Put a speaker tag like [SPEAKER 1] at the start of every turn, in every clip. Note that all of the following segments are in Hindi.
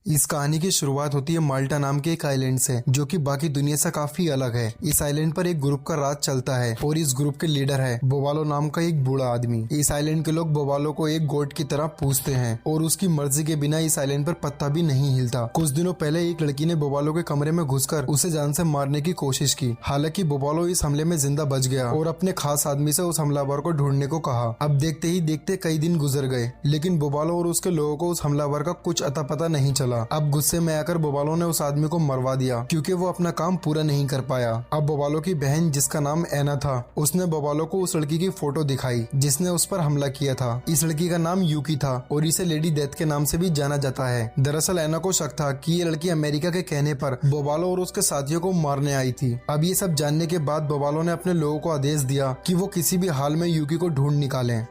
[SPEAKER 1] इस कहानी की शुरुआत होती है माल्टा नाम के एक आइलैंड से, जो कि बाकी दुनिया से काफी अलग है। इस आइलैंड पर एक ग्रुप का राज चलता है और इस ग्रुप के लीडर है बोबालो नाम का एक बूढ़ा आदमी। इस आइलैंड के लोग बोबालो को एक गॉड की तरह पूजते हैं और उसकी मर्जी के बिना इस आइलैंड पर पत्ता भी नहीं हिलता। कुछ दिनों पहले एक लड़की ने बोबालो के कमरे में घुसकर उसे जान से मारने की कोशिश की। हालांकि बोबालो इस हमले में जिंदा बच गया और अपने खास आदमी से उस हमलावर को ढूंढने को कहा। अब देखते ही देखते कई दिन गुजर गए, लेकिन बोबालो और उसके लोगों को उस हमलावर का कुछ अता पता नहीं चला। अब गुस्से में आकर बोबालो ने उस आदमी को मरवा दिया क्योंकि वो अपना काम पूरा नहीं कर पाया। अब बोबालो की बहन, जिसका नाम एना था, उसने बोबालो को उस लड़की की फोटो दिखाई जिसने उस पर हमला किया था। इस लड़की का नाम यूकी था और इसे लेडी डेथ के नाम से भी जाना जाता है। दरअसल एना को शक था कि ये लड़की अमेरिका के कहने पर बोबालो और उसके साथियों को मारने आई थी। अब ये सब जानने के बाद बोबालो ने अपने लोगों को आदेश दिया कि वो किसी भी हाल में यूकी को ढूंढ निकालें,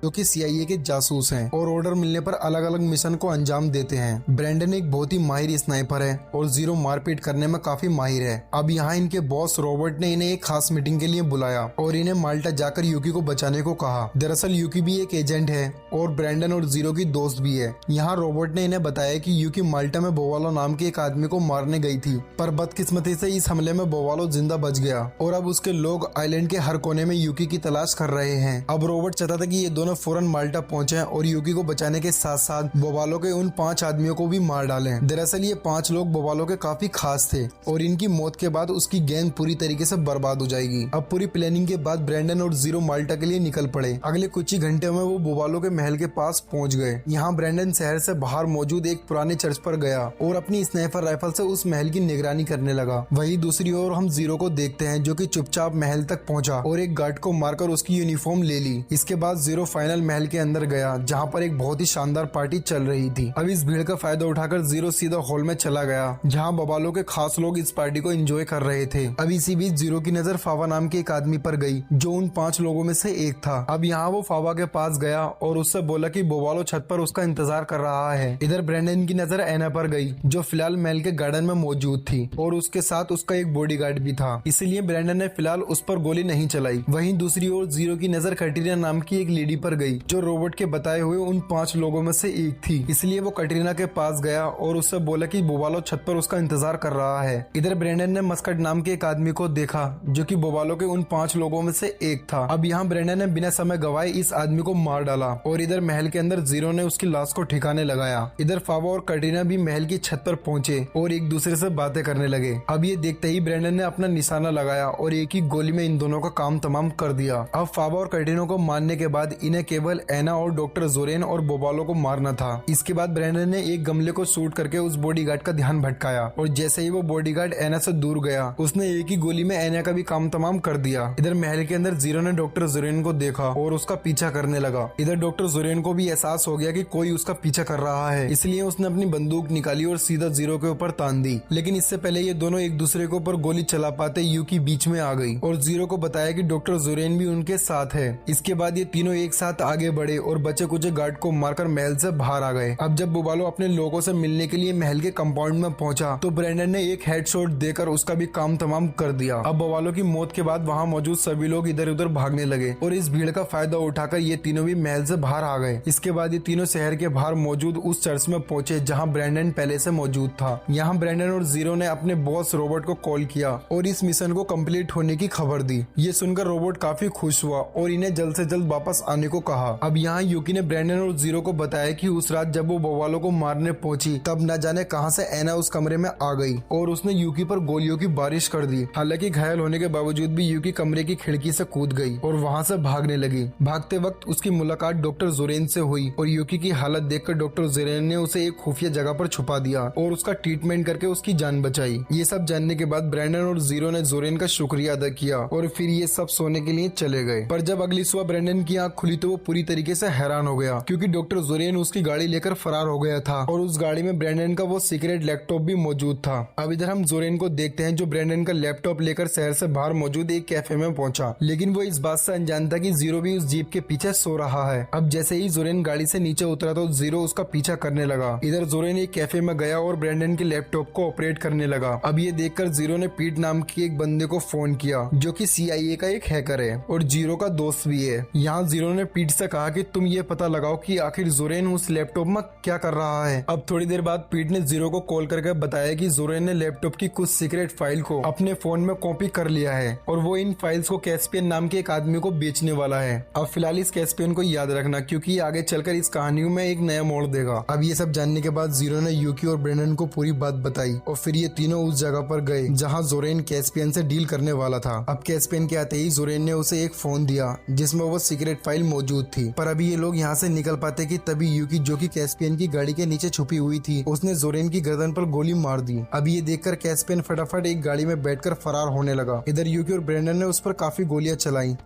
[SPEAKER 1] जो कि CIA के जासूस हैं और ऑर्डर मिलने पर अलग अलग मिशन को अंजाम देते हैं। ब्रैंडन एक बहुत ही माहिर स्नाइपर है और जीरो मारपीट करने में काफी माहिर है। अब यहाँ इनके बॉस रॉबर्ट ने इन्हें एक खास मीटिंग के लिए बुलाया और इन्हें माल्टा जाकर यूकी को बचाने को कहा। दरअसल यूकी भी एक एजेंट है और ब्रैंडन और जीरो की दोस्त भी है। यहाँ रॉबर्ट ने इन्हें बताया कि यूकी माल्टा में बोवालो नाम के एक आदमी को मारने गई थी, पर बदकिस्मती से इस हमले में बोवालो जिंदा बच गया और अब उसके लोग आइलैंड के हर कोने में यूकी की तलाश कर रहे हैं। अब रॉबर्ट चाहता था कि ये दोनों फौरन माल्टा पहुंचे और यूकी को बचाने के साथ साथ बोबालो के उन 5 आदमियों को भी मार डालें। दरअसल ये 5 लोग बोबालो के काफी खास थे और इनकी मौत के बाद उसकी गैंग पूरी तरीके से बर्बाद हो जाएगी। अब पूरी प्लानिंग के बाद ब्रैंडन और जीरो माल्टा के लिए निकल पड़े। अगले कुछ ही घंटे में वो बोबालो के महल के पास पहुंच गए। यहाँ ब्रैंडन शहर से बाहर मौजूद एक पुराने चर्च पर गया और अपनी स्नाइपर राइफल से उस महल की निगरानी करने लगा। वही दूसरी ओर हम जीरो को देखते हैं, जो कि चुपचाप महल तक पहुंचा और एक गार्ड को मारकर उसकी यूनिफॉर्म ले ली। इसके बाद जीरो फाइनल महल के अंदर गया, जहां पर एक बहुत ही शानदार पार्टी चल रही थी। अब इस भीड़ का फायदा उठाकर जीरो सीधा हॉल में चला गया, जहां बोबालो के खास लोग इस पार्टी को एंजॉय कर रहे थे। अब इसी बीच जीरो की नजर फावा नाम के एक आदमी पर गई, जो उन 5 लोगों में से एक था। अब यहाँ वो फावा के पास गया और उससे बोला कि बोबालो छत पर उसका इंतजार कर रहा है। इधर ब्रैंडन की नजर एना पर गई, जो फिलहाल महल के गार्डन में मौजूद थी और उसके साथ उसका एक बॉडीगार्ड भी था, इसलिए ब्रैंडन ने फिलहाल उस पर गोली नहीं चलाई। वहीं दूसरी ओर जीरो की नजर कटरीना नाम की एक लेडी पर गई, जो रॉबर्ट के बताए हुए उन 5 लोगों में से एक थी। इसलिए वो कटरीना के पास गया और उससे बोला कि बोबालो छत पर उसका इंतजार कर रहा है। इधर ब्रैंडन ने मस्कट नाम के एक आदमी को देखा, जो कि बोबालो के उन 5 लोगों में से एक था। अब यहाँ ब्रैंडन ने बिना समय गवाए इस आदमी को मार डाला और इधर महल के अंदर जीरो ने उसकी लाश को ठिकाने लगाया। इधर फावा और कटरीना भी महल की छत पर पहुंचे और एक दूसरे से बातें करने लगे। अब ये देखते ही ब्रैंडन ने अपना निशाना लगाया और एक ही गोली में इन दोनों का काम तमाम कर दिया। अब फावा और कटरीना को मारने के बाद इन्हें केवल एना और डॉक्टर जोरेन और बोबालो को मारना था। इसके बाद ब्रैंडन ने एक गमले को शूट करके उस बॉडीगार्ड का ध्यान भटकाया और जैसे ही वो बॉडीगार्ड एना से दूर गया, उसने एक ही गोली में एना का भी काम तमाम कर दिया। इधर महल के अंदर जीरो ने डॉक्टर जोरेन को देखा और उसका पीछा करने लगा। इधर डॉक्टर जोरेन को भी एहसास हो गया कि कोई उसका पीछा कर रहा है, इसलिए उसने अपनी बंदूक निकाली और सीधा जीरो के ऊपर तान दी। लेकिन इससे पहले ये दोनों एक दूसरे के ऊपर गोली चला पाते यूकी बीच में आ गई और जीरो को बताया कि डॉक्टर जोरेन भी उनके साथ है। इसके बाद ये तीनों एक साथ आगे बढ़े और बचे कुछ गार्ड को मारकर महल से बाहर आ गए। अब जब बोबालो अपने लोगों से मिलने के लिए महल के कंपाउंड में पहुंचा, तो ब्रैंडन ने एक हेडशॉट देकर उसका भी काम तमाम कर दिया। अब बोबालो की मौत के बाद वहां मौजूद सभी लोग इधर उधर भागने लगे और इस भीड़ का फायदा उठाकर ये तीनों भी महल से बाहर आ गए। इसके बाद ये तीनों शहर के बाहर मौजूद उस चर्च में पहुंचे, जहाँ ब्रैंडन पहले से मौजूद था। यहाँ ब्रैंडन और जीरो ने अपने बॉस रॉबर्ट को कॉल किया और इस मिशन को कम्प्लीट होने की खबर दी। ये सुनकर रॉबर्ट काफी खुश हुआ और इन्हें जल्द से जल्द वापस आने को कहा। अब यहाँ यूकी ने ब्रैंडन और जीरो को बताया कि उस रात जब वो बोबालो को मारने पहुंची, तब न जाने कहां से एना उस कमरे में आ गई और उसने यूकी पर गोलियों की बारिश कर दी। हालांकि घायल होने के बावजूद भी यूकी कमरे की खिड़की से कूद गई और वहां से भागने लगी। भागते वक्त उसकी मुलाकात डॉक्टर जोरेन से हुई और यूकी की हालत देखकर डॉक्टर जोरेन ने उसे एक खुफिया जगह पर छुपा दिया और उसका ट्रीटमेंट करके उसकी जान बचाई। ये सब जानने के बाद ब्रैंडन और जीरो ने जोरेन का शुक्रिया अदा किया और फिर ये सब सोने के लिए चले गए। पर जब अगली सुबह ब्रैंडन की आंख खुली तो वो पूरी तरीके से हैरान हो गया, क्योंकि डॉक्टर जोरेन उसकी गाड़ी लेकर फरार हो गया था और उस गाड़ी में ब्रैंडन का वो सीक्रेट लैपटॉप भी मौजूद था। अब इधर हम जोरेन को देखते हैं, जो ब्रैंडन का लैपटॉप लेकर शहर से बाहर मौजूद एक कैफे में पहुंचा, लेकिन वो इस बात से अनजान था कि जीरो भी उस जीप के पीछे सो रहा है। अब जैसे ही जोरेन गाड़ी से नीचे उतरा तो जीरो उसका पीछा करने लगा। इधर जोरेन एक कैफे में गया और ब्रैंडन के लैपटॉप को ऑपरेट करने लगा। अब ये देखकर जीरो ने पीट नाम के एक बंदे को फोन किया जो कि CIA का एक हैकर है और जीरो का दोस्त भी है। यहाँ जीरो ने पीट से कहा कि तुम ये पता लगाओ कि आखिर जोरेन उस लैपटॉप में क्या कर रहा है। अब थोड़ी देर बाद पीट ने जीरो को कॉल करके बताया कि जोरेन ने लैपटॉप की कुछ सीक्रेट फाइल को अपने फोन में कॉपी कर लिया है और वो इन फाइल्स को कैस्पियन नाम के एक आदमी को बेचने वाला है। अब फिलहाल इस कैस्पियन को याद रखना क्योंकि आगे चलकर इस कहानी में एक नया मोड़ देगा। अब ये सब जानने के बाद जीरो ने यूकी और ब्रेंडन को पूरी बात बताई और फिर ये तीनों उस जगह पर गए जहाँ जोरेन कैस्पियन से डील करने वाला था। अब कैस्पियन के आते ही जोरेन ने उसे एक फोन दिया जिसमें वो सीक्रेट फाइल मौजूद थी। पर अभी ये लोग यहाँ से निकल पाते कि तभी यूकी जो कि कैस्पियन की गाड़ी के नीचे छुपी हुई थी उसने जोरेन की गर्दन पर गोली मार दी। अब ये देखकर कैस्पियन फटाफट एक गाड़ी में बैठकर फरार होने लगा। इधर यूकी और ब्रेंडन ने उस पर काफी गोलियां चलाई।